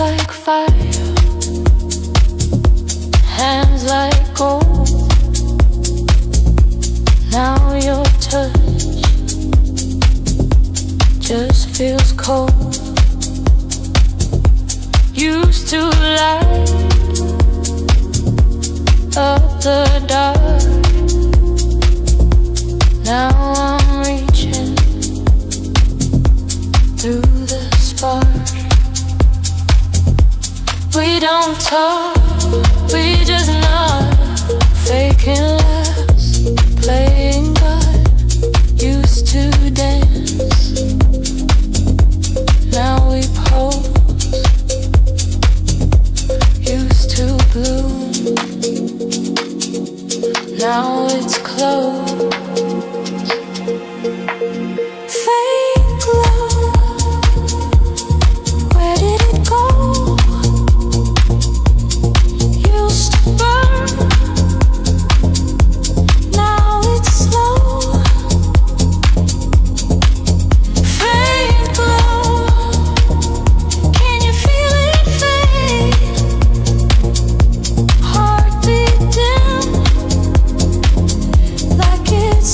like fire, hands like gold. Now your touch just feels cold. Used to light up the dark. Now I'm reaching through the spark. We don't talk, we just nod, faking laughs, playing God. Used to dance, now we pose. Used to bloom, now it's closed. Fake love, where did it go? Used to burn, now it's slow. Fake love, can you feel it fade? Heartbeat dim, like it's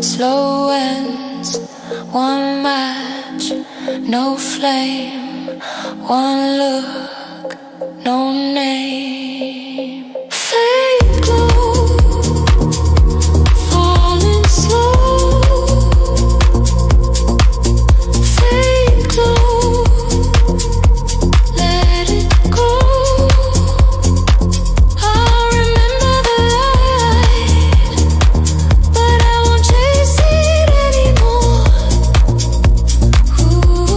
slow ends, one match, no flame, one look, no name. Fake glow, falling slow. Fake glow, let it go. I remember the light, but I won't chase it anymore. Ooh.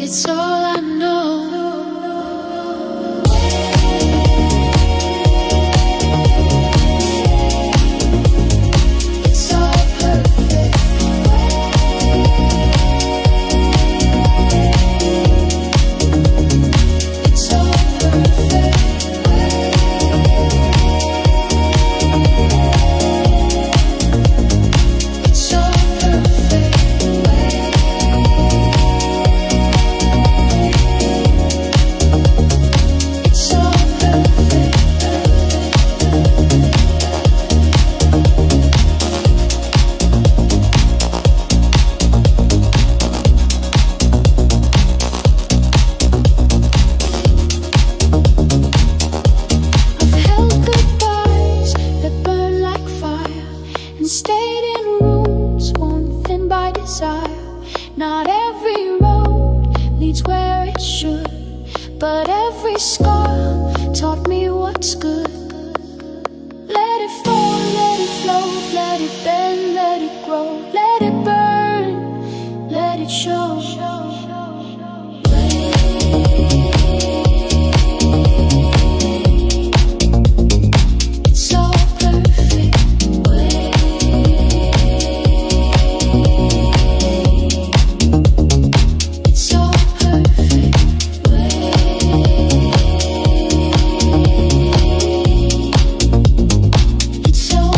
it's all I know. It's all perfect. It's all perfect. It's all perfect. It's all perfect. I've held goodbyes that burn like fire and stayed in rooms worn thin by desire. Not every road leads where it should, but every scar taught me what's good. Let it fall, let it float, let it bend, let it grow, let it burn, let it show. It's all perfect. It's all perfect. It's all perfect. It's all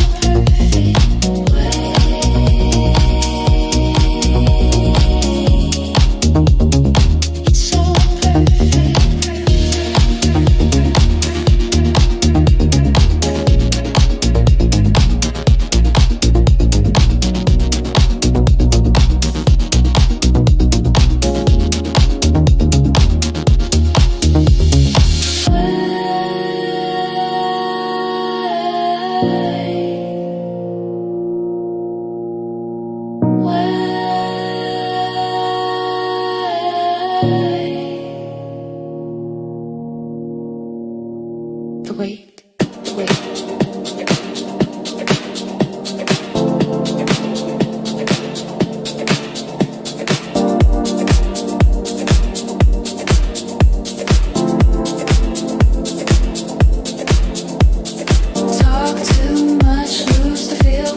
Wait, wait. Talk too much, lose the feel.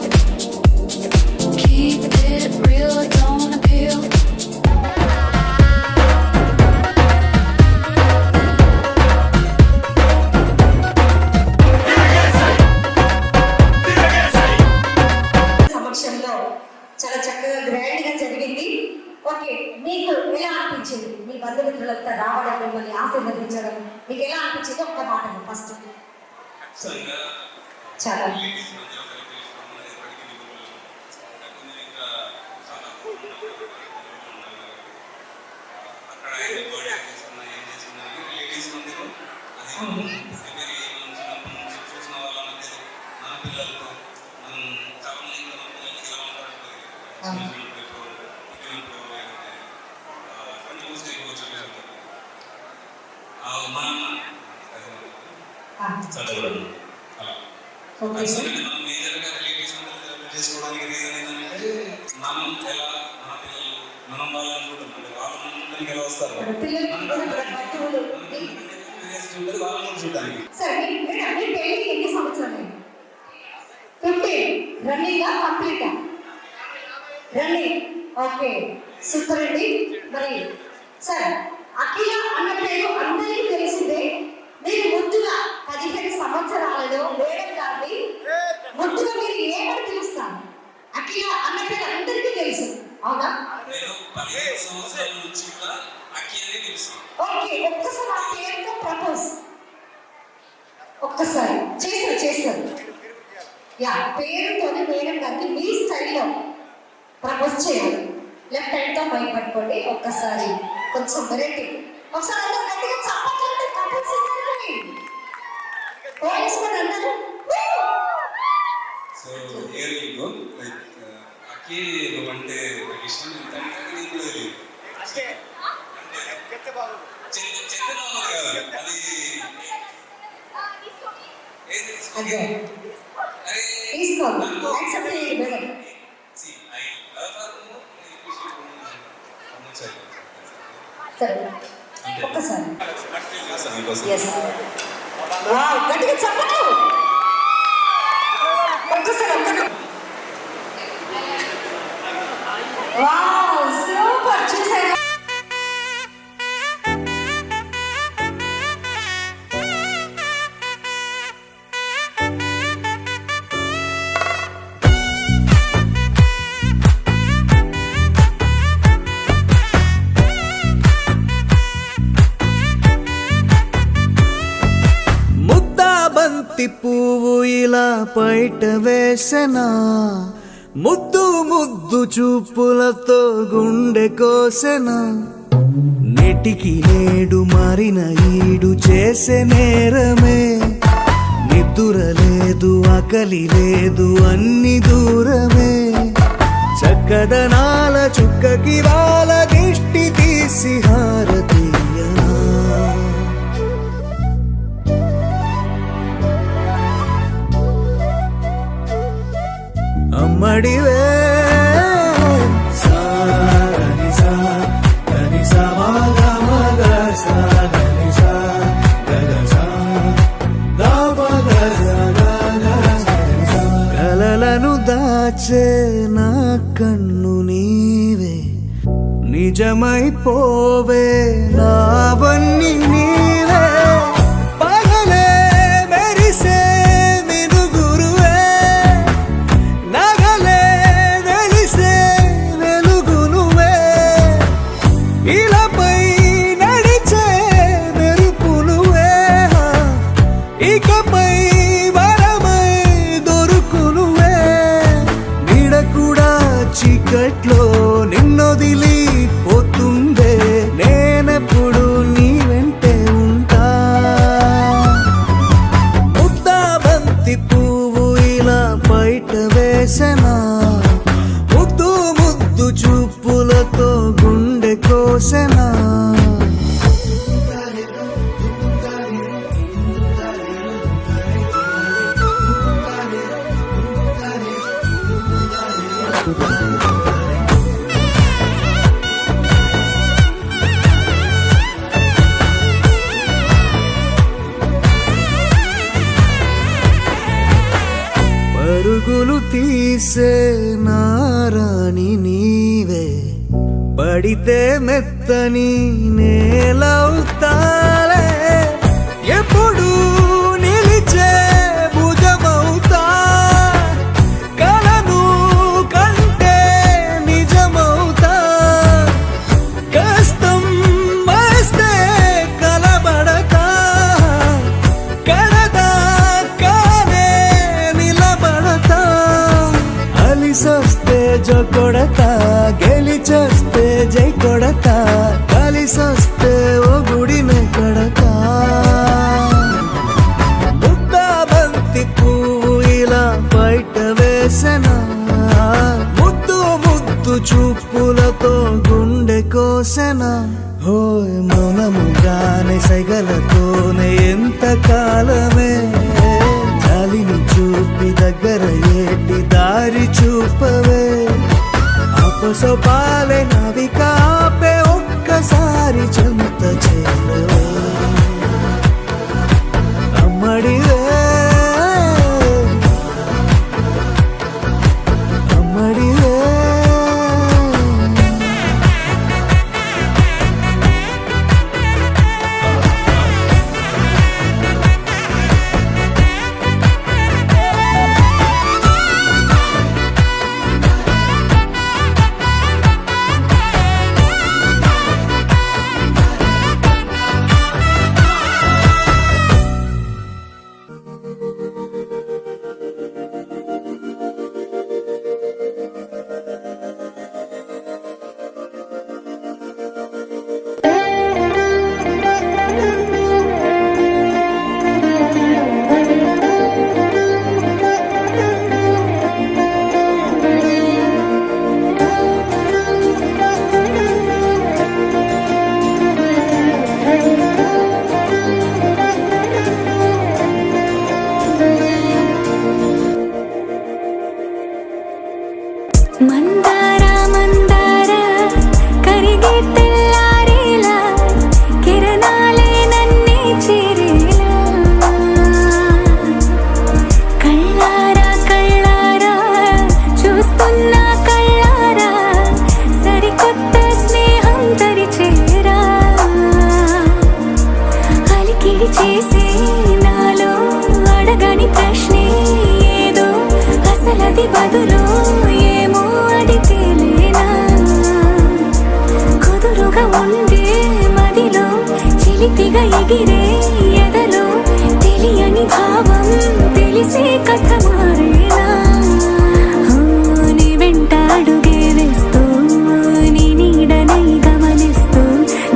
Keep it real, don't appeal. సమక్షంలో చాలా చక్కగా grand గా జరిగింది. Okay, మీకు ఎలా అనిపించింది? మీ బంధుమిత్రులంతా రావడం, మిమ్మల్ని ఆశీర్వదించడం మీకు ఎలా అనిపించింది? ఒక్క మాట ఫస్ట్. చాలా ఓకే సార్. చేసుకోవడానికి రీజన్ ఏంటంటే మనం ఎలా మన పిల్లలు మనం వాళ్ళు అనుకుంటున్నాం, వాళ్ళు మనకి ఎలా వస్తారు పిల్లలకి కూడా మన బంధువులు వాళ్ళని కూడా చూడడానికి. సార్ మీ పెళ్ళి ఎన్ని సంవత్సరాలు? 15 running complete running. Okay, super అండి. మరి సార్, అఖిల అన్న పేరు అందరికీ తెలిసిందే. మీరు ముద్దుగా 15 సంవత్సరాలలో మేడం గారిని ముద్దుగా మీరు ఏమని పిలుస్తారు? అఖిల అన్న పేరు అందరికీ తెలుసు, అవునా? నేను 15 సంవత్సరాల నుంచి కూడా అఖిలనే పిలుస్తాను. ఓకే, ఒక్కసారి ఆ పేరుతో ప్రపోజ్ ఒక్కసారి చేశారు. యా, పేరుతోనే మేడం గారికి మీ స్టైల్లో ప్రపోజ్ చేయాలి. లెఫ్ట్ హ్యాండ్ తో మైక్ పట్టుకోండి. ఒక్కసారి కొంచెం వెరైటీ. ఒకసారి అందరూ గట్టిగా చప్పట్లంటే కపుల్స్ ఇద్దరిని పోలీసుకొని అందరూ. So here you go. Like Akhi నువ్వంటే నాకు ఇష్టం, ఎందుకంటే నీకు కూడా తెలియదు. చెత్తలో కదా అది. అదే తీసుకోండి, యాక్సెప్ట్ చేయండి మేడం. సరే ఒక్కసారి మీకోసం ఎస్ గట్టిగా చెప్పండి ఒక్కసారి ఒక్కరు వావ్ సూపర్ చూసారా ముద్దాబంతి పువ్వు ఇలా బయట వేసెనా ముద్దు ముద్దు చూపులతో గుండె కోసెనా నెటికి నేడు మారిన ఈడు చేసే నేరమే నిద్ర లేదు ఆకలి లేదు అన్ని దూరమే చక్కదనాల చుక్కకి వాళ్ళ దిష్టి తీసి హారతీయనా అమ్మడివే కలలను దాచే నా కన్ను నీవే నిజమైపోవే నావన్నీ నీవే పగలే మెరిసే మినుగురువే నగలే వెలిసే వెలుగునువే ఇలాపై నడిచే మెరుపునువే ఇకపై వరమై దొరుకునువే నీడ కూడా చీకట్లో నిన్నొదిలి పోతుందే నేనెప్పుడు నీ వెంటే ఉంటా ముద్దాబంతి పువ్వు ఇలా బయట వేసెనా ముద్దు ముద్దు చూపులతో గుండె కోసెనా పరుగులు తీసే నారాణి నీవే పడితే మెత్తని నేలవుతాలే ఎప్పుడు నిలిచే భుజమవుతా కలను కంటే నిజమవుతా కష్టం వస్తే కలబడతా కడదాకానే నిలబడతా అలిసొస్తే జో కొడతా గెలిచొస్తే జై కొడతా కలిసొస్తే ఓ గుడినే కడతా ముద్దాబంతి పువ్వు ఇలా బయట వేసెనా ముద్దు ముద్దు చూపులతో గుండె కోసెనా హోయ్ మౌనముగానే సైగలతోనే ఎంత కాలమే జాలిని చూపి దగ్గర ఏటి దారి చూపవే ఆపసోపాలే నవికాపే ఒక్కసారి చెంత చేరవే అమ్మడివే అమ్మడివే చిలిపిగా ఎగిరే ఎదలో తెలియని భావం తెలిసే కథ మారేలా నీ వెంట అడుగే వేస్తూ నీ నీడనై గమనిస్తూ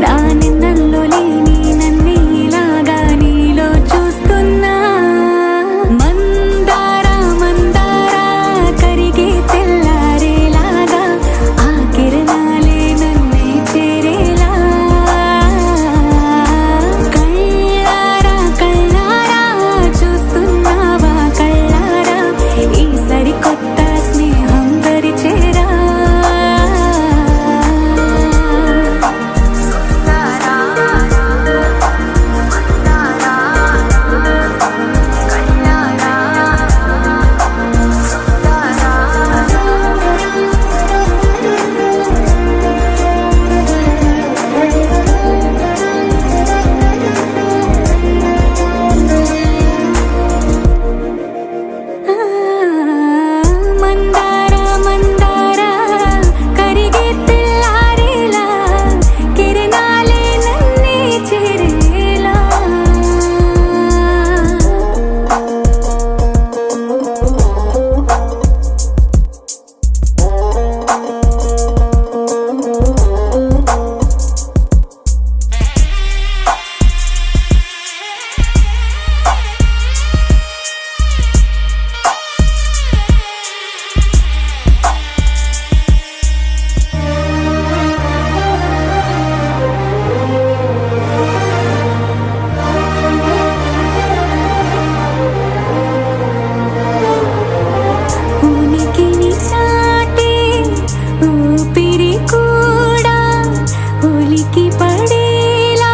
నా నిన్నల్లో లేని నన్నే ఇలాగా నీలో చూస్తున్నా మందారా మందారా కరిగే తెల్లారేలాగా ఆ కిరణాలే నన్నే చేరేలా కళ్ళారా కళ్ళారా చూస్తున్నావా కళ్ళారా ఈ సరికొత్త స్నేహం పరిచేరా మందారా మందారా కరిగే తెల్లారేలా కిరణాలే నన్నే చేరేలా ఉనికిని చాటే ఊపిరి కూడా ఉలికి పడేలా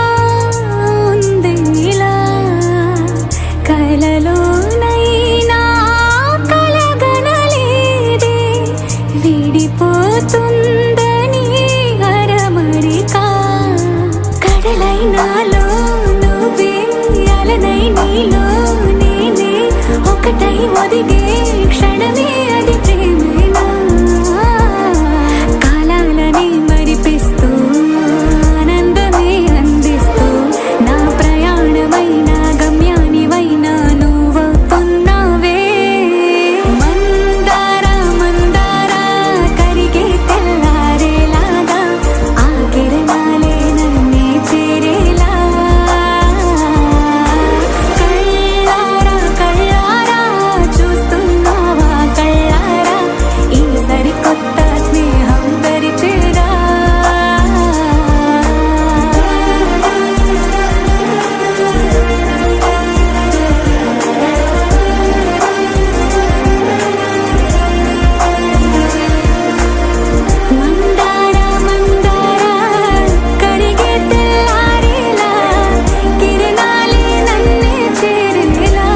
ఉందిలా కలలోనైనా కలగనలేదే విడిపోతుందని అరమరికా కడలైనాలో నువ్వే అలనై నీలో నేనే ఒకటై ఒదిగే క్షణమే అది ప్రేమేనా కాలాలని మరిపిస్తూ ఆనందమే అందిస్తూ నా ప్రయాణమైన గమ్యానివైనా నువ్వవుతున్నావే మందారా మందారా కరిగే తెల్లారేలాగా ఆ కిరణాలే నన్నే చేరేలా కళ్ళారా కళ్ళారా చూస్తున్నావా కళ్ళారా ఈ సరికొత్త స్నేహం పరిచేరా మందారా మందారా కరిగే తెల్లారేలా కిరణాలే నన్నే చేరేలా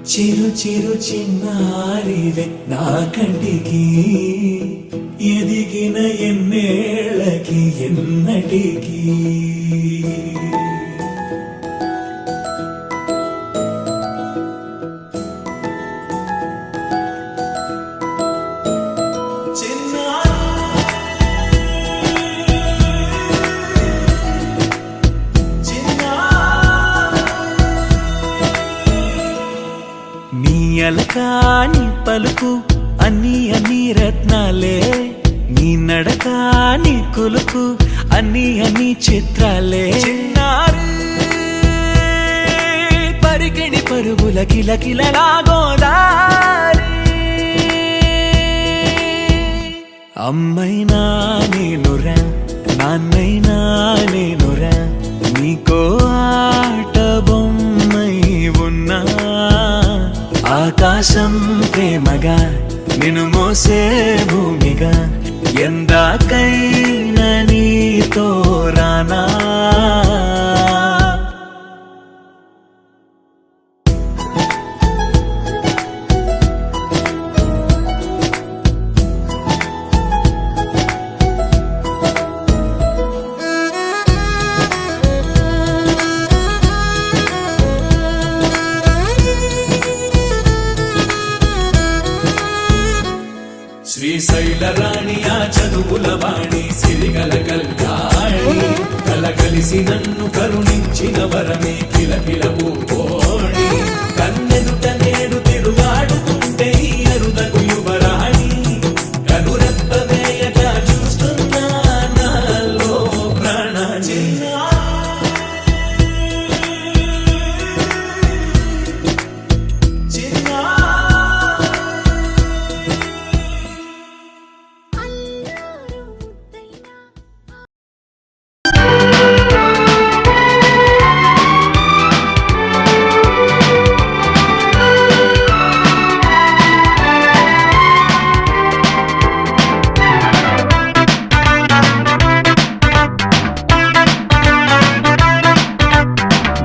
చిరు చిరు చిన్నారివే నా కంటికి ఎదిగిన ఎన్నేళ్ళకి ఎన్నటికి నీ అలకాని పలుకు అన్ని అన్ని రత్నాలే నీ నడక నీ కులుకు అన్ని అన్ని చిత్రాలే చిన్నారు పరికిణి పరుగుల కిలకిలలాగోదారి అమ్మైనా నేనురా నాన్నైనా నేనురా నీకో ఆట బొమ్మై ఉన్నా ఆకాశం ప్రేమగా నిన్ను మోసే భూమిగా ఎందాకైనా నీతో రానా చదువుల రాణి ఆ చదువుల వాణి సిరిగల కల్యాణి కలగలిసి నన్ను కరుణించిన వరమే కిలకిల పూకోణి కన్నెదుట నేడు తిరుగాడుతుంటే ఈ అరుదకు యువరాణి కనురెప్ప వేయక చూస్తున్నా నాలో ప్రాణ చిన్నా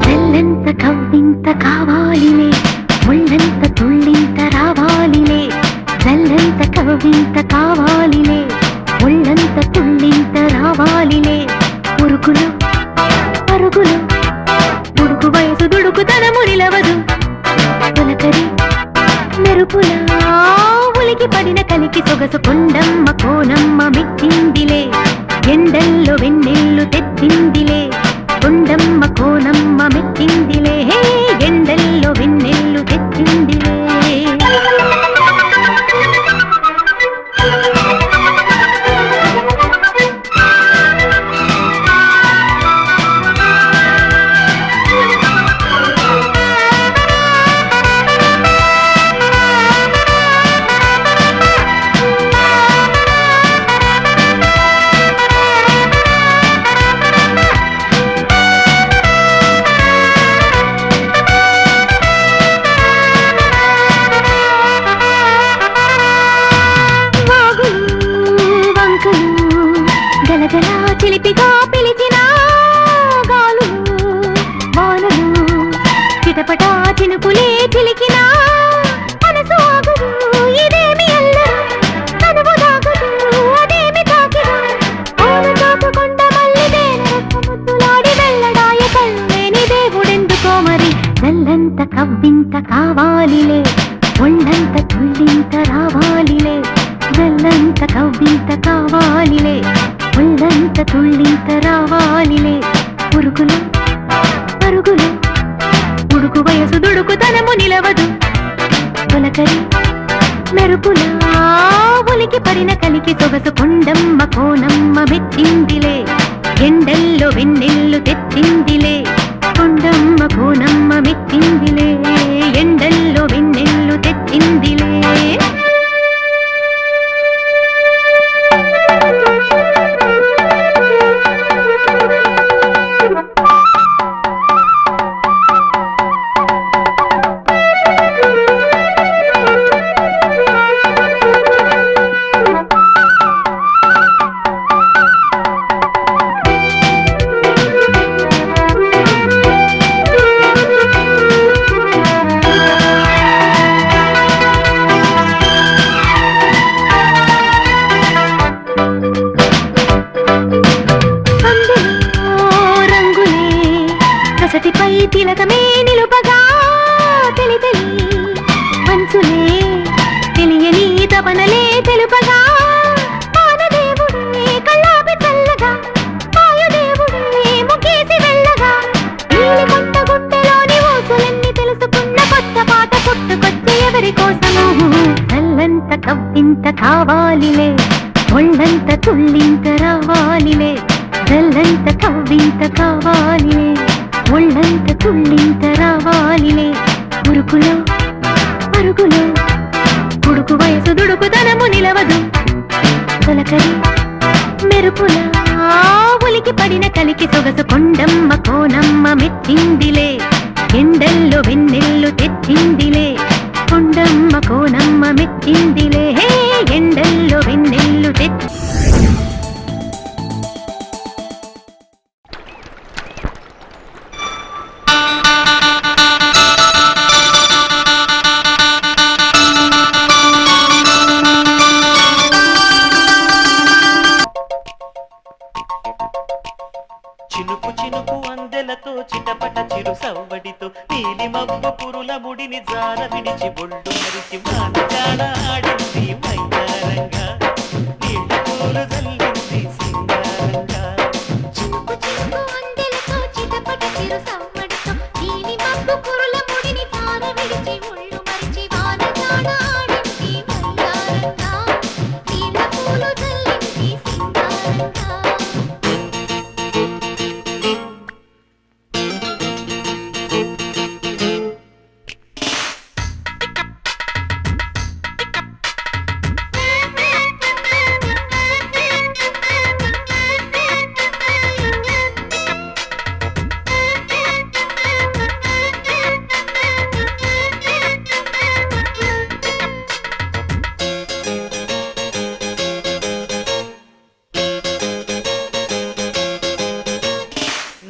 జల్లంత కవ్వింత కావాలిలే ముళ్ళంత తుళ్ళింత రావాలిలే జల్లంత కవ్వింత కావాలిలే ముళ్ళంత తుళ్ళింత రావాలిలే పురుగులు పరుగులు దుడుకు వయసు దుడుకుతనము నిలవదు తొలకరి మెరుపులా ఉలికి పడిన కలికి సొగసు కొండమ్మ కోనమ్మ మెచ్చిందిలే ఎండల్లో వెన్నెల్లు తెచ్చిందిలే కొండమ్మ కోనమ్మ మెచ్చిందిలే ఎండల్లో వెన్నెల్లు తెచ్చిందిలే గలగలా చిలిపిగా పిలిచిన గాలు వానలు చిటపటా చినుకులే చిలికిన మనసు ఆగదు ఇదేమి అల్లరు తనువు దాగదు అదేమి తాకిన ఓన తాకుకొండ మల్లిదేన ముద్దులాడి వెళ్ళడాయ కళ్ళు లేని దేవుడెందుకో మరి జల్లంత కవ్వింత కావాలిలే ఒళ్ళంత తుళ్ళింత రావాలిలే జల్లంత కవ్వింత కావాలిలే ఒళ్ళంత తుళ్ళింత రావాలిలే పురుగులు పరుగులు ఉడుకు వయసు దుడుకుతనము నిలవదు తొలకరి మెరుపులా ఉలికి పడిన కలికి సొగసు కొండమ్మ కోనమ్మ మెచ్చిందిలే ఎండల్లో వెన్నెల్లు తెచ్చిందిలే కొండమ్మ కోనమ్మ మెచ్చిందిలే ఎండల్లో వెన్నెల్లు తెచ్చిందిలే తిలకమే నిలుపగా తెలి తెలి మనసులే తెలియని తపనలే తెలుపగా పానదేవుడే కళ్ళాపి చల్లగా వాయుదేవుడే ముఖేసి వెళ్ళగా నీలి కొంట గుట్టెలోని ఊసులన్నీ తెలుసుకున్న కొత్త పాట పుట్టుకొచ్చే ఎవరి కోసము చల్లంత కవ్వింత కావాలిలే ఒళ్ళంత తుళ్ళింత రావాలిలే చల్లంత కవ్వింత కావాలిలే ఒళ్ళంత తుళ్ళింత రావాలిలే ఉరుకులో పరుగులో ఉడుకు వయసు దుడుకుతనము నిలవదు తొలకరి మెరుపులా ఉలికి పడిన కలికి సొగసు కొండమ్మ కోనమ్మ మెచ్చిందిలే ఎండల్లో వెన్నెల్లు తెచ్చిందిలే కొండమ్మ కోనమ్మ మెచ్చిందిలే ఎండల్లో వెన్నెల్లు తెచ్చి చినుకు చినుకు అందెలతో చిటపట చిరు సవ్వడితో నీలి మబ్బు పురుల ముడిని జార విడిచి బొళ్ళు మరిచి మానగాడ ఆడింది మైదారంగా పూలు జల్లింది సింగారంగా చినుకు చినుకు అందెలతో చిటపట చిరు సవ్వడితో నీలి మబ్బు కురుల ముడిని తార విడిచి ఒళ్ళు మరిచి వాన జాడ ఆడింది వయ్యారంగా నీళ్ళ పూలు జల్లింది సింగారంగా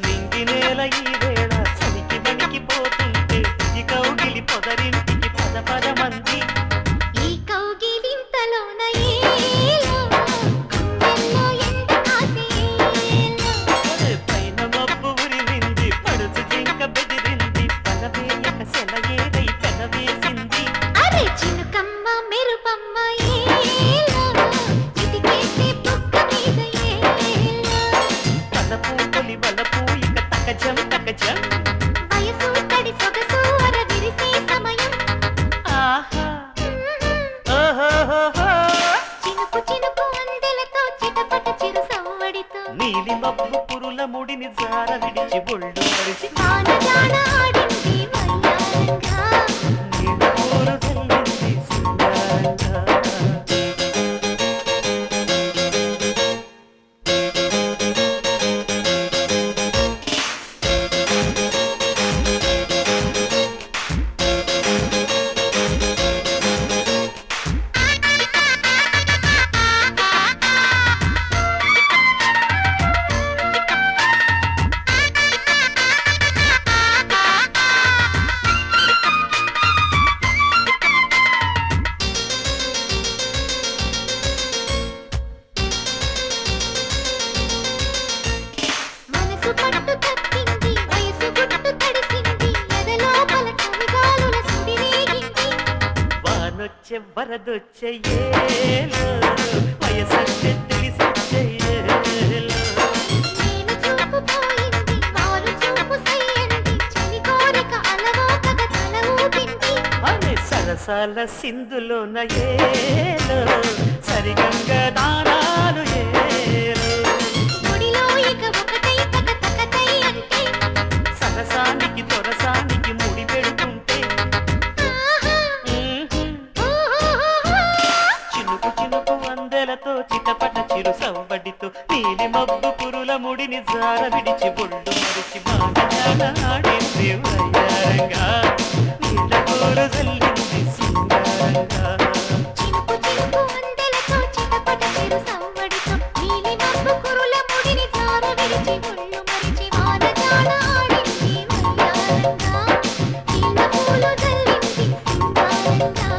నింగి నేల ఈ వేళ చలికి వణికిపోతుంటే ఈ కౌగిలి పొదరింటికి పద పద మంది ఈ కౌగిలింతలోన ఏలో గుండెల్లో ఎండ కాసేలో పైన మబ్బు ఉరిమింది పడుచు జింక బెదిరింది పలవేయక సెలయేరై పెనవేసింది అరే చినుకమ్మ మెరుపమ్మ ఏలో చిటికేసే బుగ్గ మీద ఏలో తలపు తొలి వలపు ఇక తకజం తకజం వయసు తడి సొగసు అర విరిసే సమయం ఆహా ఓహోహోహో. చినుకు చినుకు అందెలతో చిటపట చిరు సవ్వడితో నీలి మబ్బు పురుల ముడిని జార విడిచి ఒళ్ళు మరిచి వాన జాడ ఆడింది వయ్యారంగా నీళ్ళ పూలు జల్లింది సింగారంగా మనసు పట్టు తప్పింది వయసు గుట్టు తడిసింది ఎదలోపల కవిగాలుల సుడి రేగింది వానొచ్చే వరదొచ్చే ఏలో వయసొచ్చే తెలిసొచ్చే ఏలో నేను చూపు పోయింది వారు చూపు సయ్యంది చలి కోరిక అలవోకగా తల ఊపింది అనే సరసాల సింధులోన ఏలో సరిగంగ దానాలు ఏలో గుడిలో ఇక ఒకటై తక తకతై అంటే సరసానికి తొరసానికి ముడి పెడుతుంటే ఆహా ఓహోహోహో. చినుకు చినుకు అందెలతో చిటపట చిరు సవ్వడితో నీలి మబ్బు కురుల ముడిని జార విడిచి ఒళ్ళు మరిచి బాగా ఆడింది వయ్యారంగా నీళ్ళ పూలు జల్లింది సింగారంగా చినుకు చినుకు అందెలతో చిటపట చిరు సవ్వడితో నీలి మబ్బు కురుల ముడిని జార విడిచి ఒళ్ళు మరిచి వాన జాడ ఆడింది వయ్యారంగా నీళ్ళ పూలు జల్లింది సింగారంగా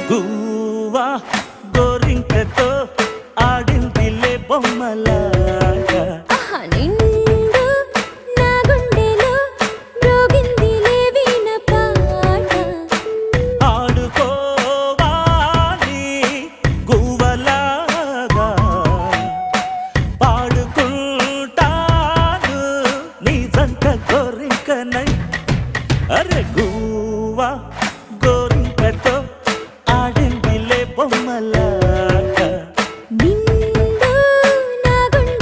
గువ్వా గోరింకతో ఆడిందిలే బొమ్మలాగా నిండు నా గుండెలో మ్రోగిందిలే వీణ పాట ఆడుకోవాలి గువ్వలాగా పాడుకుంటాను నీ జంట గోరింకనై అరే గువ్వా గోరింకతో ఆడిందిలే బొమ్మలాగా నిండు నా గుండెలో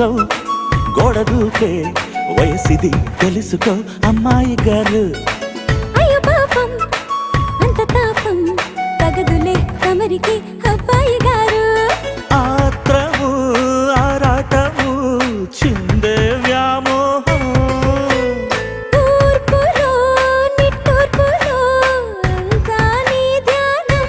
కోసం గోడ దూకే వయసిది తెలుసుకో అమ్మాయి గారు. అయ్యో పాపం అంత తాపం తగదులే తమరికి అబ్బాయి గారు. ఆత్రము ఆరాటము చిందే వ్యామోహం తూర్పులో నిట్టూర్పులో అంతా నీ ధ్యానం.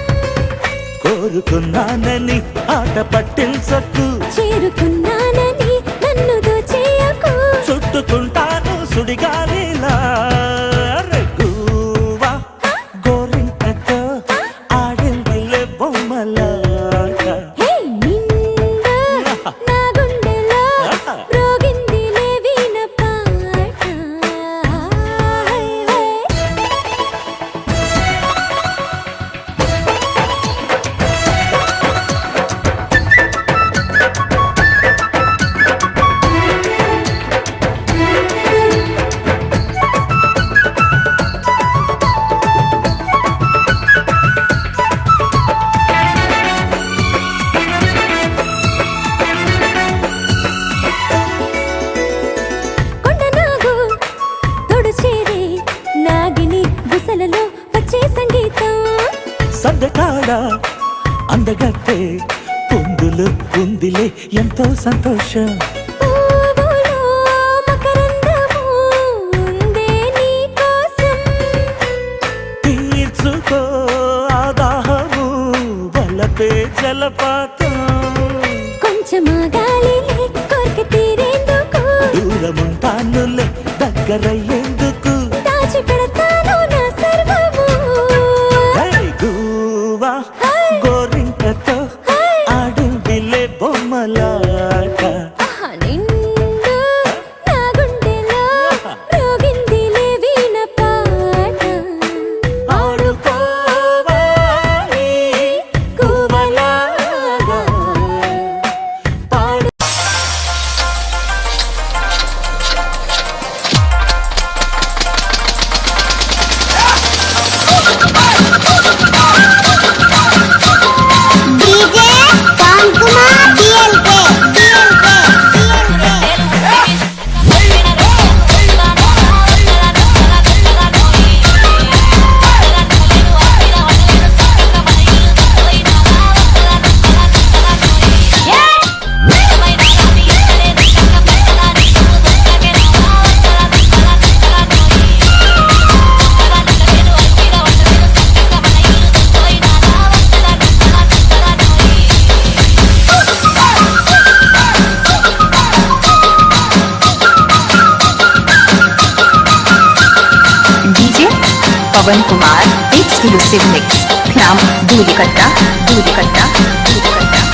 కోరుకున్నానని ఆట పట్టించకు, చేరుకున్నానని నన్ను దోచేయకు. చుట్టుకుంటాను సుడిగాలిలా రెగ్గువా గోరింకతో ఆడిందిలే బొమ్మలాట. హే నిండా నా గుండెలో రోగిందిలే వీణ పాట. హై హై కొండనాగు తోడు చేరే నాగిని గుసలలో వచ్చే సంగీతం. సందకాడ అందగత్తే పొందులు ఉందిలే ఎంతో సంతోషం. పువ్వులో మకరందము ఉందే నీ కోసం. తీర్చుకో ఆదాహము వలపే జలపాతం. కొంచెమా గాలిలే కోరిక తీరేందుకు. దూరముంటానులే దగ్గరయ్యేందుకు. దాచి పెడతాను నా సర్వము. హై గువ్వా గోరింకతో ఆడిందిలే బొమ్మలాట. ఆహా నిండు నా గుండెలో రోగిందిలే వీణ పాట. ఆడుకోవాలి గువ్వలాగా పాడు. डीजे शाम Kumar DLK DJ Pawan Kumar exclusive mix. Naam Dhoolikatta, Dhoolikatta, Dhoolikatta.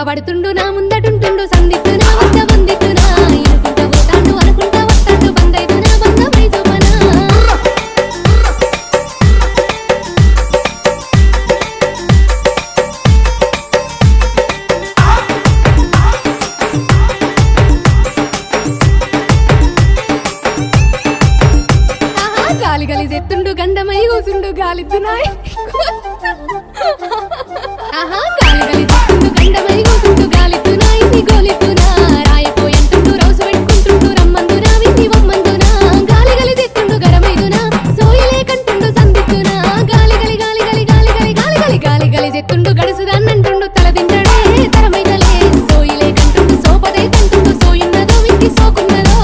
ఎదురుగా పడుతుండు నా ముందటుంటుండు సందిత్తు నా వద్ద వందిత్తు నా ఇనుకుంటా పోతాండు అనుకుంటా వస్తాండు బందైతు నా బంధమై జోపనా గాలి గలి చెత్తుండు గండమై కూసుండు గాలిద్దునాయ్ ఆహా గాలి గలి చెత్తుండు గండమై కూసుండు గాలిద్దునాయ్ నీ గోలిద్దునా రాయపోయంటుండు రౌసు పెట్టుకుంటుండు రమ్మందునా విని వమ్మందునా గాలి గలి చెత్తుండు గరమైదునా సోయలే కంటుండు సందిద్దునా గాలి గలి గాలి గలి గాలి గలి గాలి గలి గాలి గలి చెత్తుండు గడుసుదాన్నంటుండు తల తింటడే తరమైతలే సోయలే కంటుండు సోపదై కంటుండు సోయున్నదో వింటి సోకున్నదో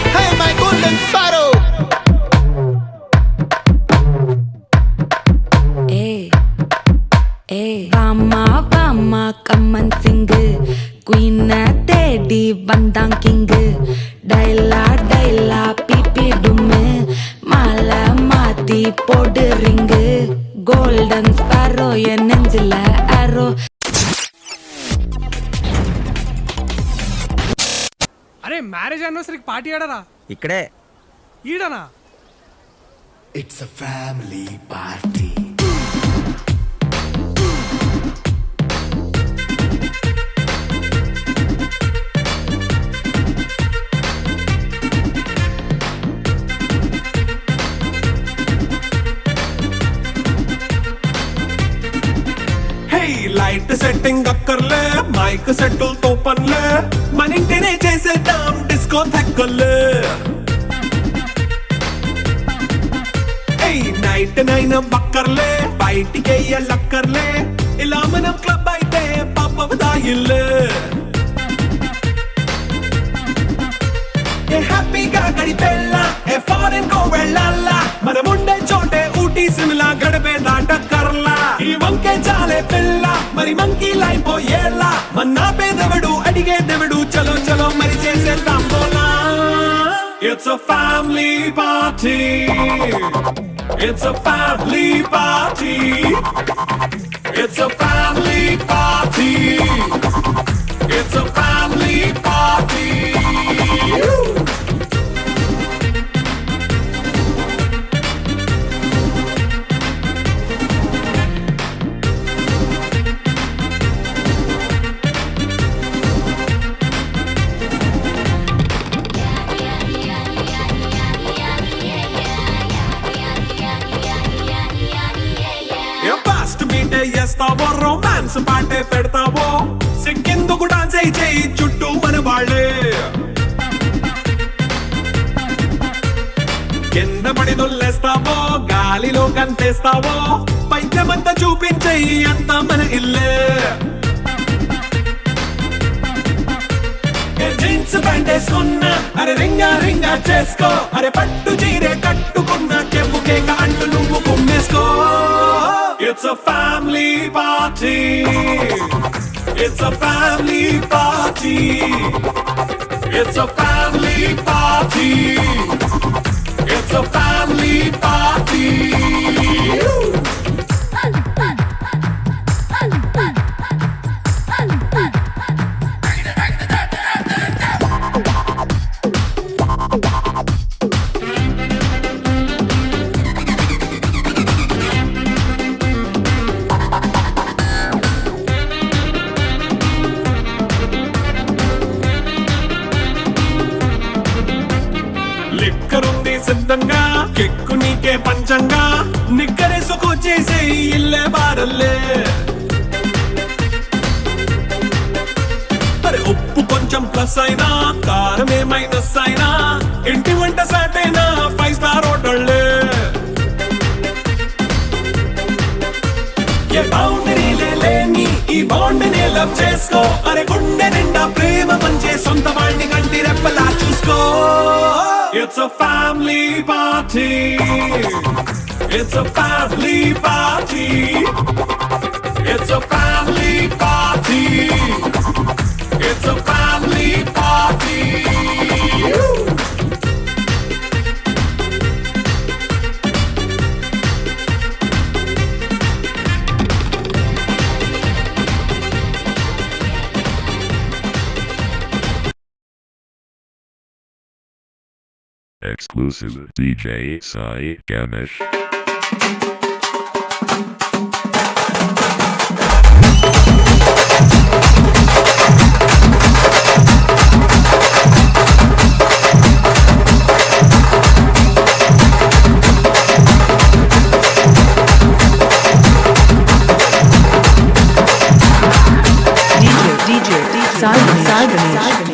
Hey, my golden sparrow. வாமா கம்மன் சிங்கு குயின தேடி வந்தான் கிங்கு டைலா டைலா பிபி டும்மு மாலை மாத்தி போடு ரிங்கு கோல்டன் ஸ்பாரோ என் நெஞ்சில அரோ అరే మ్యారేజ్ యానివర్సరీకి పార్టీ ఆడరా ఇక్కడే ఈడనా It's a family party. Light setting అక్కర్లే మైక్ సెట్టులతో పనులే మన ఇంటినే చేసేద్దాం డిస్కో థెక్కలే నైట్ నైన్ బక్కర్లే బయటికి లక్కర్లే ఇలా మనం క్లబ్ అయితే పాపదాయిల్లే హ్యాపీగా గడిపెళ్ళ ఏ ఫారెన్ కో వెళ్ళాల మనం ఉండే చోటే ఊటీ సిమ్లా గడిపే దాటక్కర్లా ఈ వంకే చాలే పిల్ల మరి మంకీ లైఫ్ ఏళ్ళ మన్నా పేదవడు అడిగే దేవుడు చలో చలో మరి చేసేద్దాం బోలా It's a family party. It's a family party. It's a family party. It's a family party. చేస్తావో రొమాన్స్ పాటే పెడతావో సిక్కిందుకు డాన్స్ అయి చేయి చుట్టూ మన వాళ్ళే కింద పడి దొల్లేస్తావో గాలిలో కంటేస్తావో పైద్యమంతా చూపించేయి అంతా మన ఇల్లే జీన్స్ ప్యాంట్ వేసుకున్నా అరే రింగా రింగా చేసుకో అరే పట్టు చీరే కట్టుకున్న చెప్పుకే కాంటు నువ్వు కుమ్మేసుకో It's a family party. It's a family party. It's a family party. It's a family party. సిద్ధంగా కెక్కు నీకే పంచంగా నిక్కరేసుకు చేసే ఇల్లే బారల్లే అరే ఉప్పు కొంచెం ప్లస్ అయినా కారమే మైనస్ అయినా ఇంటి వంట సెట్ అయినా 5 స్టార్ హోటళ్ళే ఏ బౌండరీ లేని ఈ బాండ్ ని లవ్ చేసుకో అరే గుండె నిండా ప్రేమ పంచే సొంత వాడిని కంటి రెప్పలా చూసుకో It's a family party It's a family party It's a family party It's a family party Exclusive DJ Sai Ganesh. DJ Sai Ganesh. DJ Sai Ganesh.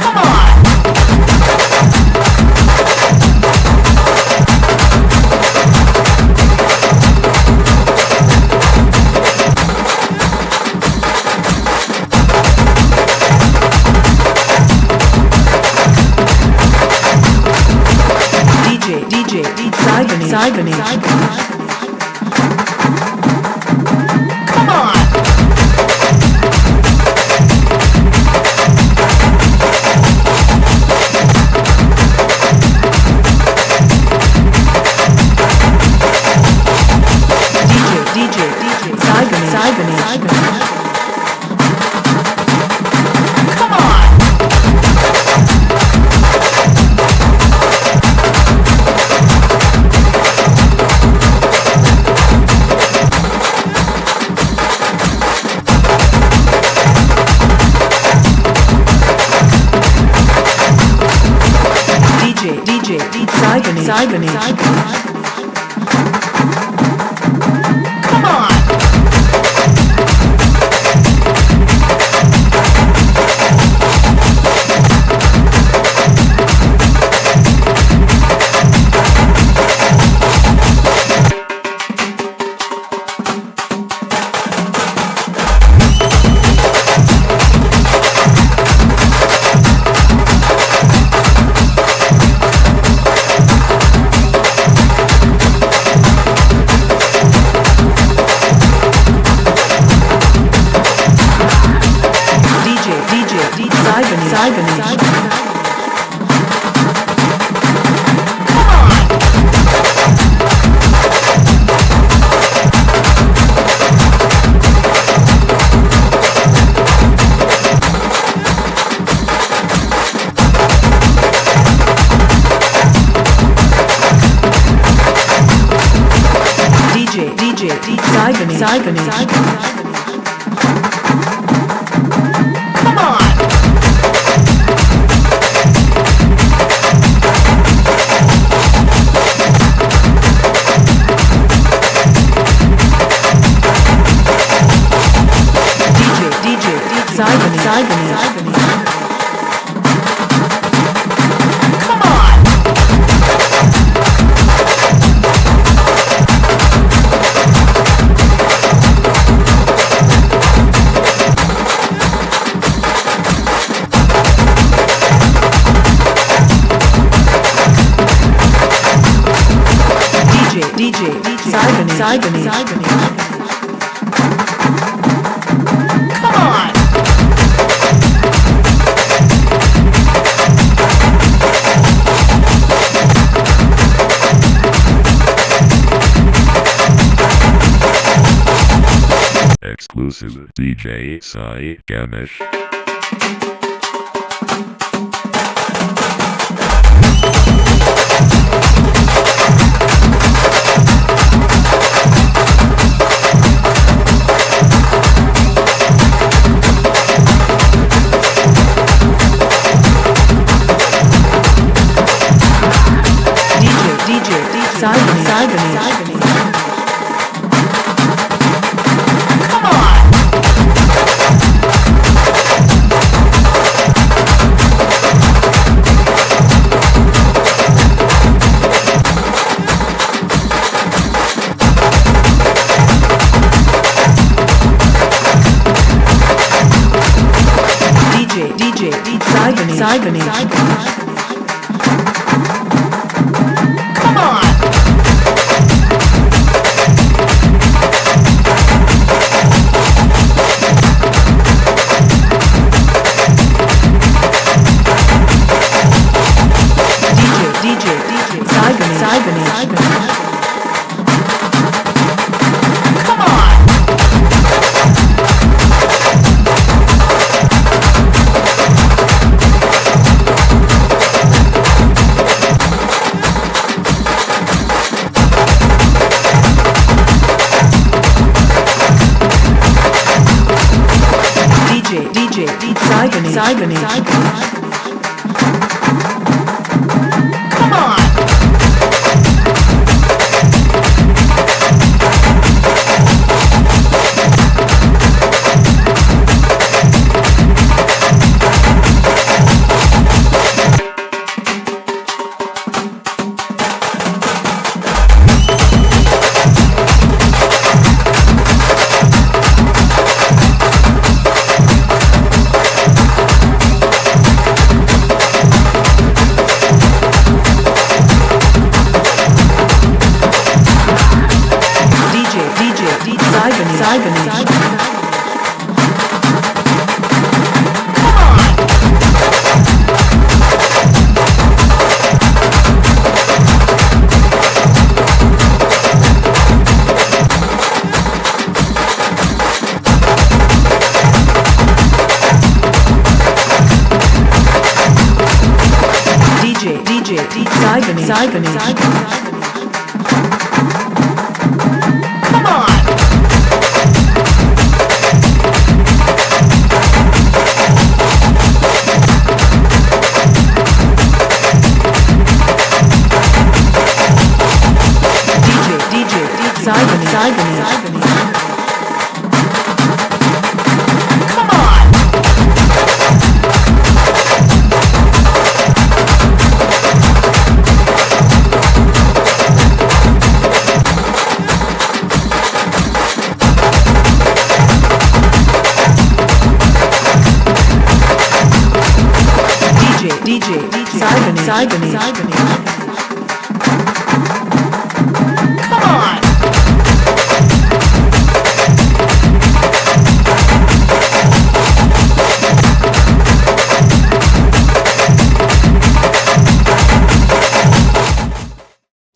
Come on. DJ Sai Ganesh. Come on. DJ Sai Ganesh. Come on. Sai Ganesh. Come on. DJ Sai Ganesh. Come on. Sai Ganesh. Come on. DJ Sai Ganesh. Come on. Exclusive DJ Sai Ganesh. Sai Ganesh. Come on.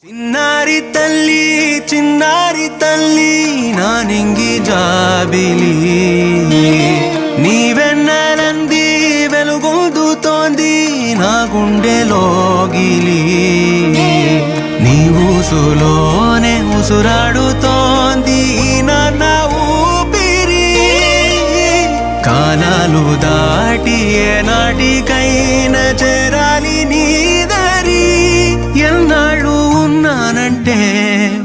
చిన్నారి తల్లి చిన్నారి తల్లి నా నింగి జాబిలి నీవెన్నెలంది వెలుగొందుతోంది నా గుండెలోగిలి నీ ఊసులోనే ఉసురాడుతోంది నా ఊపిరి కాలాలు దాటి ఏనాటికైనా చేరాలి నీ దరి ఎన్నాళ్ళు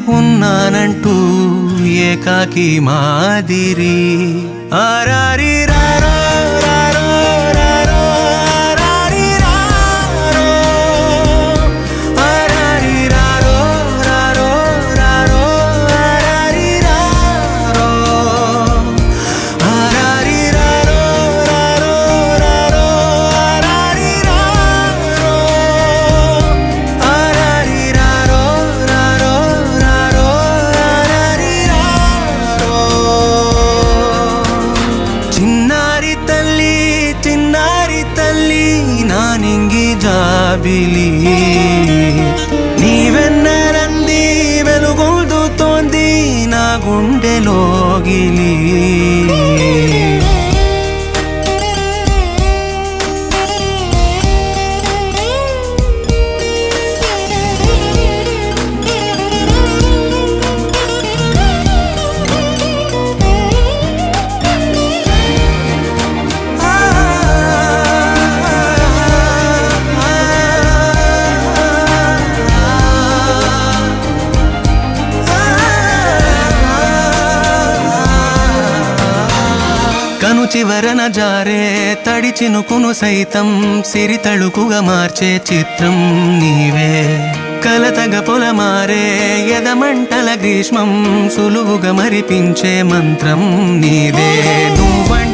ఉన్నానంటూ ఏకాకి మాదిరి ఆరారి రారో రారో రారో ఆరారి రారో ఆరారి రారో రారో రారో ఆరారి రారో ఆరారి రారో రారో రారో ఆరారి రారో ఆరారి రారో రారో రారో ఆరారి రారో చిన్నారి తల్లి నా నింగి జాబిలి నీవెన్నెలంది వెలుగొందుతోంది నా గుండెలోగిలి కను చివరన జారే తడి చినుకును సైతం సిరి తళుకుగా మార్చే చిత్రం నీవే కలతగ పొలమారే ఎదమంటల గ్రీష్మం సులువుగా మరిపించే మంత్రం నీదే నువ్వంటే